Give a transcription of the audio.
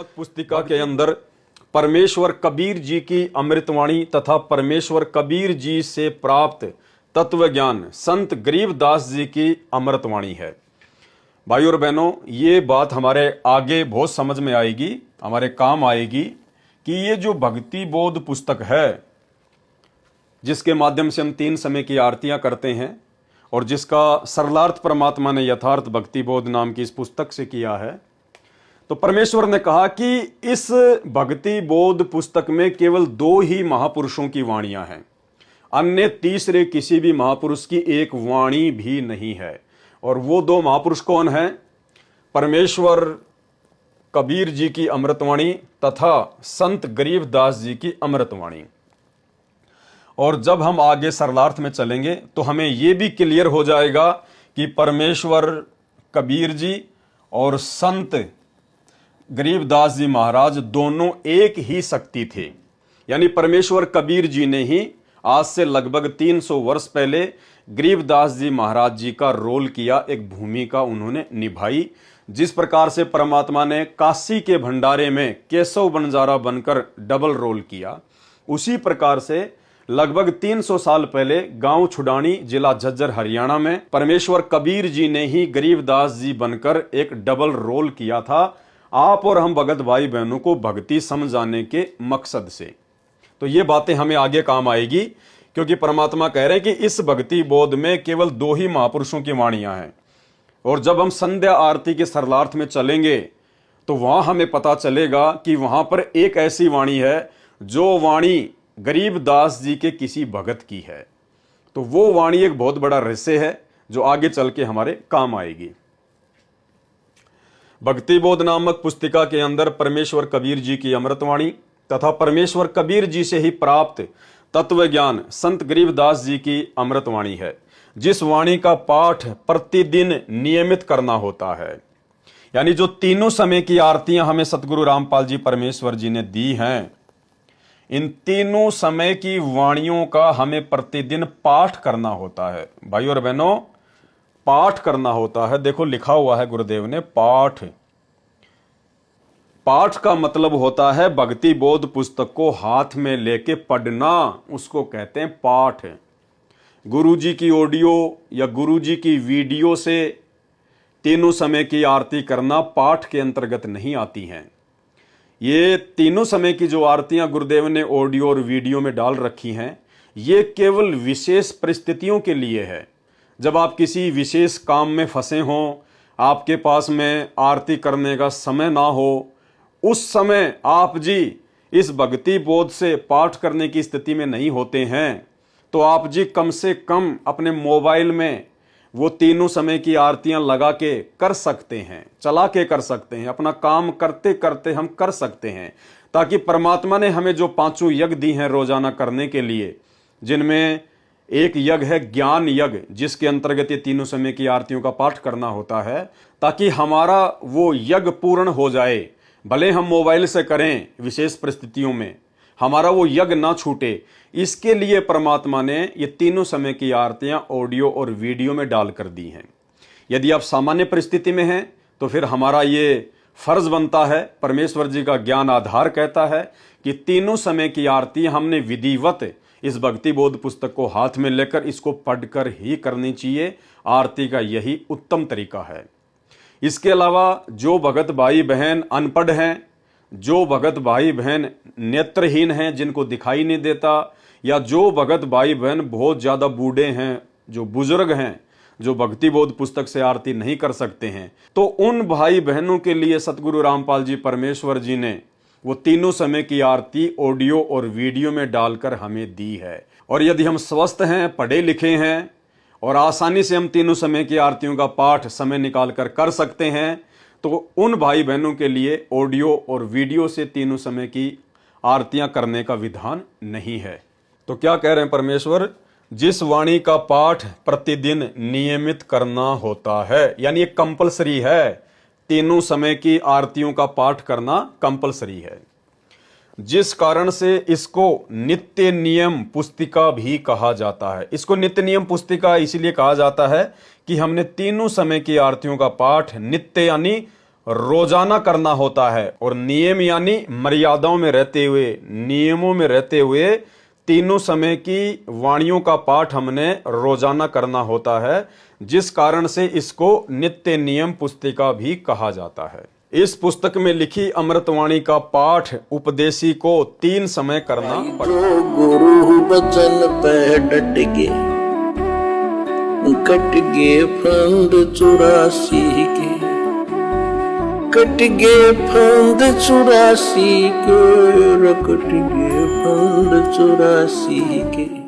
नामक पुस्तिका के अंदर परमेश्वर कबीर जी की अमृतवाणी तथा परमेश्वर कबीर जी से प्राप्त तत्व ज्ञान संत गरीबदास जी की अमृतवाणी है। भाई और बहनों, ये बात हमारे आगे बहुत समझ में आएगी, हमारे काम आएगी कि ये जो भक्ति बोध पुस्तक है, जिसके माध्यम से हम 3 समय की आरतियां करते हैं और जिसका सरलार्थ परमात्मा ने यथार्थ भक्ति बोध नाम की इस पुस्तक से किया है, तो परमेश्वर ने कहा कि इस भक्ति बोध पुस्तक में केवल 2 ही महापुरुषों की वाणियां हैं, अन्य तीसरे किसी भी महापुरुष की एक वाणी भी नहीं है। और वो 2 महापुरुष कौन हैं? परमेश्वर कबीर जी की अमृतवाणी तथा संत गरीबदास जी की अमृतवाणी। और जब हम आगे सरलार्थ में चलेंगे तो हमें यह भी क्लियर हो जाएगा कि परमेश्वर कबीर जी और संत गरीबदास जी महाराज दोनों एक ही शक्ति थे। यानी परमेश्वर कबीर जी ने ही आज से लगभग 300 वर्ष पहले गरीबदास जी महाराज जी का रोल किया, एक भूमिका उन्होंने निभाई। जिस प्रकार से परमात्मा ने काशी के भंडारे में केशव बंजारा बनकर डबल रोल किया, उसी प्रकार से लगभग 300 साल पहले गांव छुडानी, जिला झज्जर, हरियाणा में परमेश्वर कबीर जी ने ही गरीबदास जी बनकर एक डबल रोल किया था, आप और हम भगत भाई बहनों को भक्ति समझाने के मकसद से। तो ये बातें हमें आगे काम आएगी, क्योंकि परमात्मा कह रहे हैं कि इस भक्ति बोध में केवल 2 ही महापुरुषों की वाणियां हैं। और जब हम संध्या आरती के सरलार्थ में चलेंगे तो वहां हमें पता चलेगा कि वहां पर एक ऐसी वाणी है जो वाणी गरीबदास जी के किसी भगत की है। तो वो वाणी एक बहुत बड़ा रहस्य है जो आगे चल के हमारे काम आएगी। भक्ति बोध नामक पुस्तिका के अंदर परमेश्वर कबीर जी की अमृतवाणी तथा परमेश्वर कबीर जी से ही प्राप्त तत्व ज्ञान संत गरीबदास जी की अमृतवाणी है, जिस वाणी का पाठ प्रतिदिन नियमित करना होता है। यानी जो तीनों समय की आरतियां हमें सतगुरु रामपाल जी परमेश्वर जी ने दी हैं, इन तीनों समय की वाणियों का हमें प्रतिदिन पाठ करना होता है। भाई और बहनों, पाठ करना होता है। देखो लिखा हुआ है गुरुदेव ने, पाठ। पाठ का मतलब होता है भक्ति बोध पुस्तक को हाथ में लेके पढ़ना, उसको कहते हैं पाठ। गुरु जी की ऑडियो या गुरु जी की वीडियो से तीनों समय की आरती करना पाठ के अंतर्गत नहीं आती हैं। ये तीनों समय की जो आरतियां गुरुदेव ने ऑडियो और वीडियो में डाल रखी हैं, ये केवल विशेष परिस्थितियों के लिए है। जब आप किसी विशेष काम में फंसे हों, आपके पास में आरती करने का समय ना हो, उस समय आप जी इस भक्ति बोध से पाठ करने की स्थिति में नहीं होते हैं, तो आप जी कम से कम अपने मोबाइल में वो तीनों समय की आरतियां लगा के कर सकते हैं, चला के कर सकते हैं, अपना काम करते करते हम कर सकते हैं, ताकि परमात्मा ने हमें जो 5 यज्ञ दी हैं रोजाना करने के लिए, जिनमें एक यज्ञ है ज्ञान यज्ञ, जिसके अंतर्गत ये तीनों समय की आरतियों का पाठ करना होता है, ताकि हमारा वो यज्ञ पूर्ण हो जाए। भले हम मोबाइल से करें, विशेष परिस्थितियों में हमारा वो यज्ञ ना छूटे, इसके लिए परमात्मा ने ये तीनों समय की आरतियां ऑडियो और वीडियो में डाल कर दी हैं। यदि आप सामान्य परिस्थिति में हैं तो फिर हमारा ये फर्ज बनता है, परमेश्वर जी का ज्ञान आधार कहता है कि तीनों समय की आरती हमने विधिवत इस भक्ति बोध पुस्तक को हाथ में लेकर इसको पढ़कर ही करनी चाहिए। आरती का यही उत्तम तरीका है। इसके अलावा जो भगत भाई बहन अनपढ़ हैं, जो भगत भाई बहन नेत्रहीन हैं, जिनको दिखाई नहीं देता, या जो भगत भाई बहन बहुत ज़्यादा बूढ़े हैं, जो बुजुर्ग हैं, जो भक्ति बोध पुस्तक से आरती नहीं कर सकते हैं, तो उन भाई बहनों के लिए सतगुरु रामपाल जी परमेश्वर जी ने वो तीनों समय की आरती ऑडियो और वीडियो में डालकर हमें दी है। और यदि हम स्वस्थ हैं, पढ़े लिखे हैं और आसानी से हम तीनों समय की आरतियों का पाठ समय निकालकर कर सकते हैं, तो उन भाई बहनों के लिए ऑडियो और वीडियो से तीनों समय की आरतियां करने का विधान नहीं है। तो क्या कह रहे हैं परमेश्वर? जिस वाणी का पाठ प्रतिदिन नियमित करना होता है, यानी ये कंपलसरी है, तीनों समय की आरतियों का पाठ करना कंपलसरी है, जिस कारण से इसको नित्य नियम पुस्तिका भी कहा जाता है। इसको नित्य नियम पुस्तिका इसलिए कहा जाता है कि हमने तीनों समय की आरतियों का पाठ नित्य यानी रोजाना करना होता है। और नियम यानी मर्यादाओं में रहते हुए, नियमों में रहते हुए तीनों समय की वाणियों का पाठ हमने रोजाना करना होता है, जिस कारण से इसको नित्य नियम पुस्तिका भी कहा जाता है। इस पुस्तक में लिखी अमृतवाणी का पाठ उपदेशी को 3 समय करना पड़ता है। गुरु बचन पे डट गे, कट गे फंद 84 के, कट गे फंद 84 के, कट गे फंद 84 के।